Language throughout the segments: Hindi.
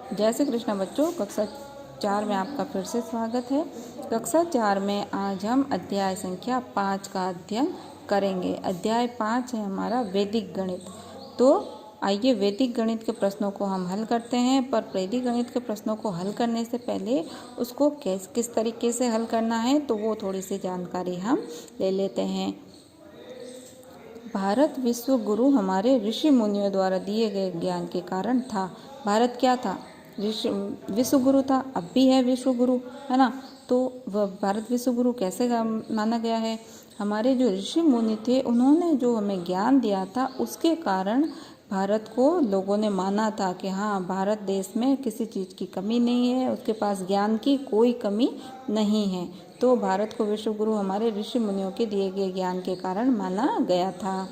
जय श्री कृष्ण बच्चों, कक्षा 4 में आपका फिर से स्वागत है। कक्षा 4 में आज हम अध्याय संख्या 5 का अध्ययन करेंगे। अध्याय 5 है हमारा वैदिक गणित। तो आइए वैदिक गणित के प्रश्नों को हम हल करते हैं। पर वैदिक गणित के प्रश्नों को हल करने से पहले उसको किस तरीके से हल करना है तो वो थोड़ी सी जानकारी हम ले लेते हैं। भारत विश्व गुरु हमारे ऋषि मुनियों द्वारा दिए गए ज्ञान के कारण था। भारत क्या था? ऋषि विश्व गुरु था, अब भी है विश्व गुरु, है ना। तो वह भारत विश्व गुरु कैसे माना गया है? हमारे जो ऋषि मुनि थे उन्होंने जो हमें ज्ञान दिया था उसके कारण भारत को लोगों ने माना था कि हाँ, भारत देश में किसी चीज़ की कमी नहीं है, उसके पास ज्ञान की कोई कमी नहीं है। तो भारत को विश्व गुरु हमारे ऋषि मुनियों के दिए गए ज्ञान के कारण माना गया था।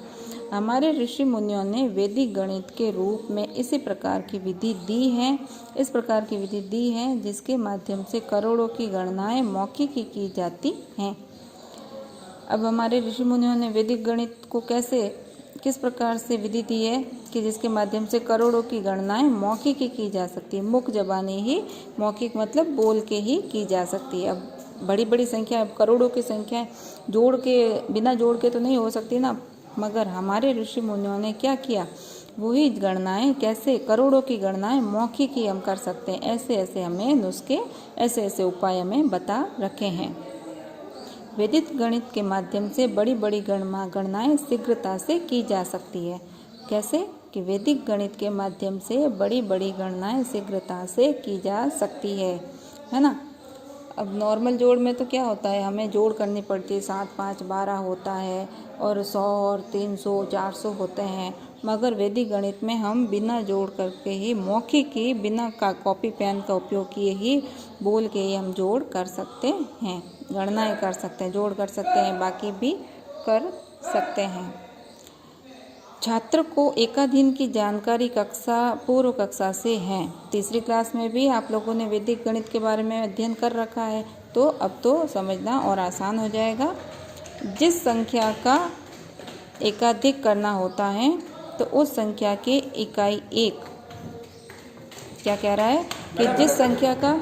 हमारे ऋषि मुनियों ने वैदिक गणित के रूप में इसी प्रकार की विधि दी है जिसके माध्यम से करोड़ों की गणनाएं मौखिक ही की जाती हैं। अब हमारे ऋषि मुनियों ने वैदिक गणित को किस प्रकार से विधि दी है कि जिसके माध्यम से करोड़ों की गणनाएं मौखिक ही की जा सकती है। मुख जबानी ही, मौखिक मतलब बोल के ही की जा सकती है। अब बड़ी बड़ी संख्या, करोड़ों की संख्या बिना जोड़ के तो नहीं हो सकती ना। मगर हमारे ऋषि मुनियों ने क्या किया, वही गणनाएं कैसे करोड़ों की गणनाएं मौखिक ही हम कर सकते हैं। ऐसे ऐसे हमें नुस्खे, ऐसे ऐसे उपाय हमें बता रखे हैं। वैदिक गणित के माध्यम से बड़ी बड़ी गणनाएं शीघ्रता से की जा सकती है। कैसे? कि वैदिक गणित के माध्यम से बड़ी बड़ी गणनाएं शीघ्रता से की जा सकती है ना। अब नॉर्मल जोड़ में तो क्या होता है, हमें जोड़ करनी पड़ती है, 7 5 12 होता है और 100 और 300 400 होते हैं। मगर वैदिक गणित में हम बिना जोड़ करके ही, मौखिक ही, बिना कॉपी पेन का उपयोग किए ही, बोल के ही हम जोड़ कर सकते हैं, गणनाएं कर सकते हैं, जोड़ कर सकते हैं, बाकी भी कर सकते हैं। छात्र को एकाधीन की जानकारी पूर्व कक्षा से है। तीसरी क्लास में भी आप लोगों ने वैदिक गणित के बारे में अध्ययन कर रखा है, तो अब तो समझना और आसान हो जाएगा। जिस संख्या का एकाधिक करना होता है तो उस संख्या की इकाई एक, क्या कह रहा है कि जिस संख्या का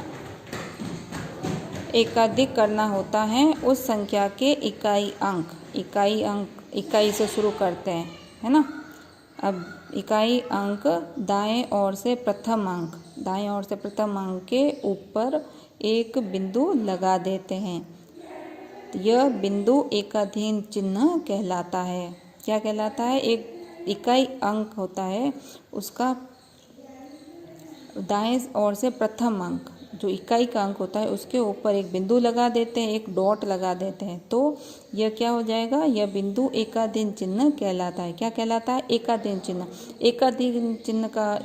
एकाधिक करना होता है उस संख्या के इकाई से शुरू करते हैं, है ना। अब इकाई अंक दाएं ओर से प्रथम अंक के ऊपर एक बिंदु लगा देते हैं। यह बिंदु एकाधीन चिन्ह कहलाता है। क्या कहलाता है? एक इकाई अंक होता है, उसका दाएं ओर से प्रथम अंक, जो इकाई का अंक होता है, उसके ऊपर एक बिंदु लगा देते हैं, एक डॉट लगा देते हैं। तो यह क्या हो जाएगा? यह बिंदु एकाधीन चिन्ह कहलाता है। क्या कहलाता है? एकाधीन चिन्ह।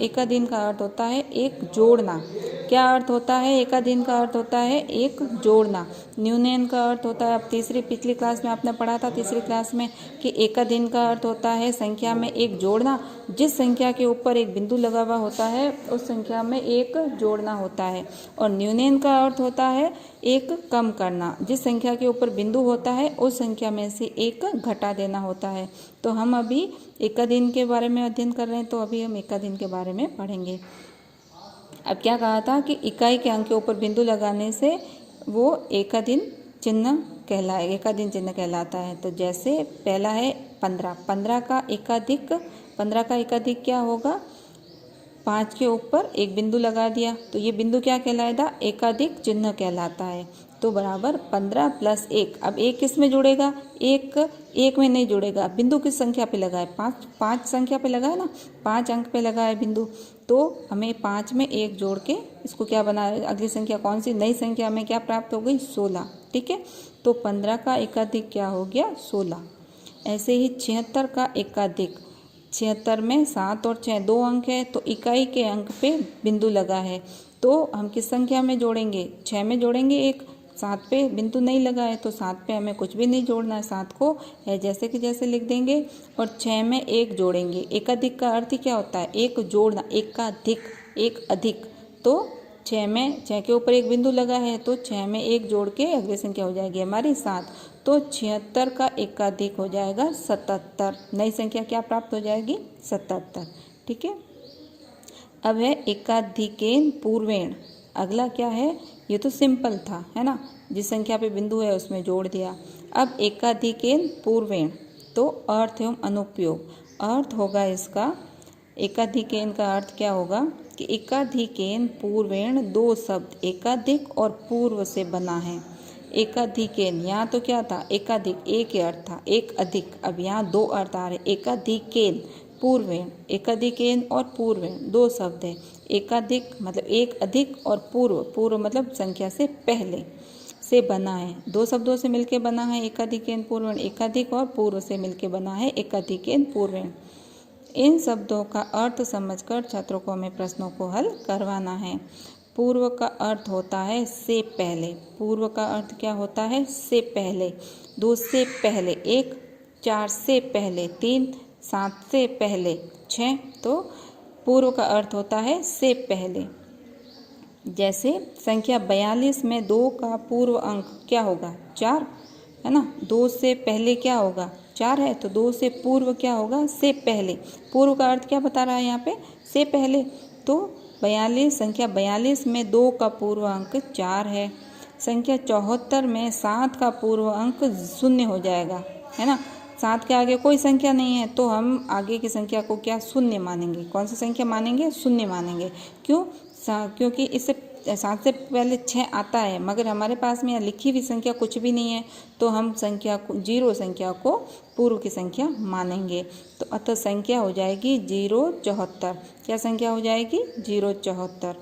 एकाधीन का अर्थ होता है एक जोड़ना। क्या अर्थ होता है? एकाधीन का अर्थ होता है एक जोड़ना। न्यूनयन का अर्थ होता है, अब पिछली क्लास में आपने पढ़ा था, तीसरी क्लास में, कि एकाधीन का अर्थ होता है संख्या में एक जोड़ना। जिस संख्या के ऊपर एक बिंदु लगा हुआ होता है उस संख्या में एक जोड़ना होता है। और न्यूनयन का अर्थ होता है एक कम करना। जिस संख्या के ऊपर बिंदु होता है उस संख्या में से एक घटा देना होता है। तो हम अभी एकाधीन के बारे में अध्ययन कर रहे हैं, तो अभी हम एकाधीन के बारे में पढ़ेंगे। अब क्या कहा था कि इकाई के अंक के ऊपर बिंदु लगाने से वो एकाधीन चिन्ह कहलाता है। तो जैसे पहला है 15 का एकाधिक क्या होगा? 5 के ऊपर एक बिंदु लगा दिया, तो ये बिंदु क्या कहलाएगा? एकाधिक चिन्ह कहलाता है। तो बराबर 15 + 1। अब एक किस में जुड़ेगा? एक में नहीं जुड़ेगा। बिंदु किस संख्या पे लगा है? 5 संख्या पे लगा है ना, 5 अंक पे लगा है बिंदु। तो हमें 5 में 1 जोड़ के इसको क्या बना, अगली संख्या कौन सी, नई संख्या में क्या प्राप्त हो गई? 16। ठीक है, तो 15 का एकाधिक क्या हो गया? 16। ऐसे ही 76 का एकाधिक, 76 में 7 और 6 2 अंक है, तो इकाई के अंक पे बिंदु लगा है, तो हम किस संख्या में जोड़ेंगे? 6 में जोड़ेंगे एक। 7 पे बिंदु नहीं लगा है तो 7 पे हमें कुछ भी नहीं जोड़ना है, 7 को है जैसे कि जैसे लिख देंगे और 6 में 1 जोड़ेंगे। एकाधिक का अर्थ ही क्या होता है? एक जोड़ना, एक अधिक। तो 6 के ऊपर एक बिंदु लगा है तो 6 में 1 जोड़ के अगली संख्या हो जाएगी हमारी 7। तो 76 का एकाधिक हो जाएगा 77। नई संख्या क्या प्राप्त हो जाएगी? 77। ठीक है। अब है एकाधिकेन पूर्वेण। अगला क्या है, ये तो सिंपल था, है ना, जिस संख्या पे बिंदु है उसमें जोड़ दिया। अब एकाधिकेन पूर्वेण, तो अर्थ एवं अनुपयोग। अर्थ होगा इसका, एकाधिकेन का अर्थ क्या होगा कि एकाधिकेन पूर्वेण दो शब्द एकाधिक और पूर्व से बना है। एकाधिकेन, यहाँ तो क्या था, एकाधिक, एक ही अर्थ था, एक अधिक। अब यहाँ दो अर्थ आ रहे, एकाधिकेन पूर्वेण, एकाधिकेन और पूर्वेण दो शब्द है। एकाधिक मतलब एक अधिक, और पूर्व, पूर्व मतलब संख्या से पहले से बना है। दो शब्दों से मिलके बना है एकाधिकेन पूर्वेण, एकाधिक और पूर्व से मिलके बना है एकाधिकेन पूर्वेण। इन शब्दों का अर्थ समझकर छात्रों को हमें प्रश्नों को हल करवाना है। पूर्व का अर्थ होता है से पहले। पूर्व का अर्थ क्या होता है, से पहले। दो से पहले एक, चार से पहले तीन, सात से पहले छः, तो पूर्व का अर्थ होता है से पहले। जैसे संख्या 42 में 2 का पूर्व अंक क्या होगा, 4, है ना। 2 से पहले क्या होगा, 4 है, तो 2 से पूर्व क्या होगा, से पहले। पूर्व का अर्थ क्या बता रहा है यहाँ पे, से पहले। तो 42, संख्या 42 में 2 का पूर्व अंक 4 है। संख्या 74 में 7 का पूर्व अंक 0 हो जाएगा, है ना। 7 के आगे कोई संख्या नहीं है, तो हम आगे की संख्या को क्या, शून्य मानेंगे। कौन सी संख्या मानेंगे, शून्य मानेंगे। क्यों, क्योंकि इससे 7 से पहले 6 आता है, मगर हमारे पास में लिखी हुई संख्या कुछ भी नहीं है, तो हम संख्या को, जीरो संख्या को पूर्व की संख्या मानेंगे। तो अतः संख्या हो जाएगी 074। क्या संख्या हो जाएगी, 074।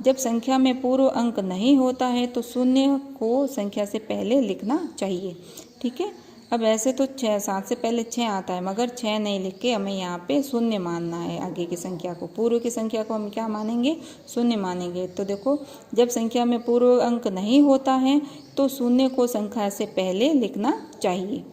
जब संख्या में पूर्व अंक नहीं होता है तो शून्य को संख्या से पहले लिखना चाहिए, ठीक है। अब ऐसे तो 7 से पहले 6 आता है, मगर 6 नहीं लिख के हमें यहाँ पे शून्य मानना है। आगे की संख्या को, पूर्व की संख्या को हम क्या मानेंगे, शून्य मानेंगे। तो देखो, जब संख्या में पूर्व अंक नहीं होता है तो शून्य को संख्या से पहले लिखना चाहिए।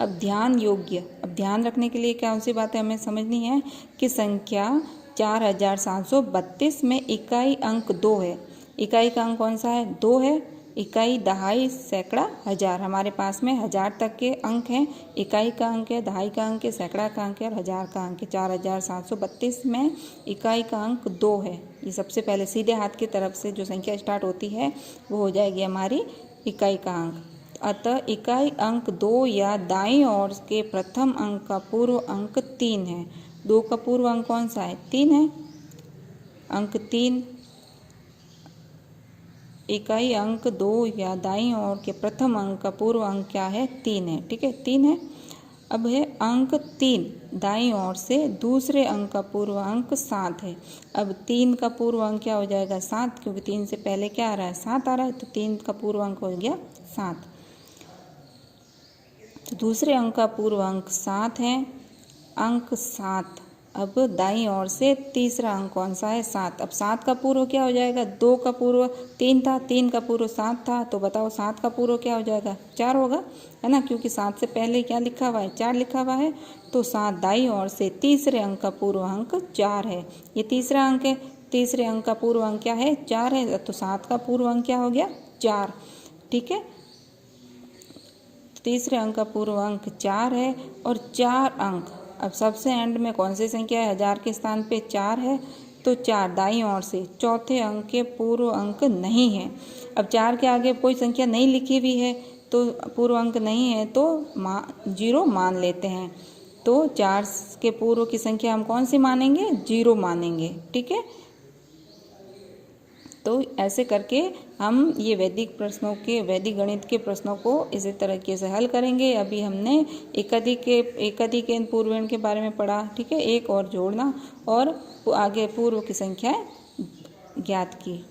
अब ध्यान योग्य, अब ध्यान रखने के लिए कौन सी बातें हमें समझनी है कि संख्या 4732 में इकाई अंक 2 है। इकाई का अंक कौन सा है, 2 है। इकाई, दहाई, सैकड़ा, हजार, हमारे पास में 1000 तक के अंक हैं। इकाई का अंक है, दहाई का अंक है, सैकड़ा का अंक है और 1000 का अंक है। 4732 में इकाई का अंक 2 है। ये सबसे पहले सीधे हाथ की तरफ से जो संख्या स्टार्ट होती है वो हो जाएगी हमारी इकाई का अंक। अतः इकाई अंक 2 या दाईं ओर के प्रथम अंक का पूर्व अंक 3 है। 2 का पूर्व अंक कौन सा है, 3 है। अंक 3, इकाई अंक 2 या दाईं ओर के प्रथम अंक का पूर्व अंक क्या है, 3 है, ठीक है, 3 है। अब है अंक 3, दाईं ओर से दूसरे अंक का पूर्व अंक 7 है। अब 3 का पूर्व अंक क्या हो जाएगा, 7, क्योंकि 3 से पहले क्या आ रहा है, 7 आ रहा है, तो 3 का पूर्व अंक हो गया 7। तो दूसरे अंक का पूर्व अंक 7 है, अंक 7। अब दाईं ओर से तीसरा अंक कौन सा है, 7। अब 7 का पूर्व क्या हो जाएगा, 2 का पूर्व 3 था, 3 का पूर्व 7 था, तो बताओ 7 का पूर्व क्या हो जाएगा, 4 होगा, है ना, क्योंकि 7 से पहले क्या लिखा हुआ है, 4 लिखा हुआ है। तो 7 दाईं ओर से तीसरे अंक का पूर्व अंक 4 है। ये तीसरा अंक है, तीसरे अंक का पूर्व अंक क्या है, 4 है, तो 7 का पूर्व अंक क्या हो गया, 4, ठीक है। तीसरे अंक का पूर्व अंक 4 है और 4 अंक। अब सबसे एंड में कौन सी संख्या है, 1000 के स्थान पे 4 है, तो 4 दाईं ओर से चौथे अंक के पूर्व अंक नहीं है। अब 4 के आगे कोई संख्या नहीं लिखी हुई है, तो पूर्व अंक नहीं है, तो 0 मान लेते हैं। तो 4 के पूर्व की संख्या हम कौन सी मानेंगे, 0 मानेंगे, ठीक है। तो ऐसे करके हम ये वैदिक गणित के प्रश्नों को इसी तरीके से हल करेंगे। अभी हमने एकाधिकेन पूर्वेण के बारे में पढ़ा, ठीक है, एक और जोड़ना और आगे पूर्व की संख्याएं ज्ञात की।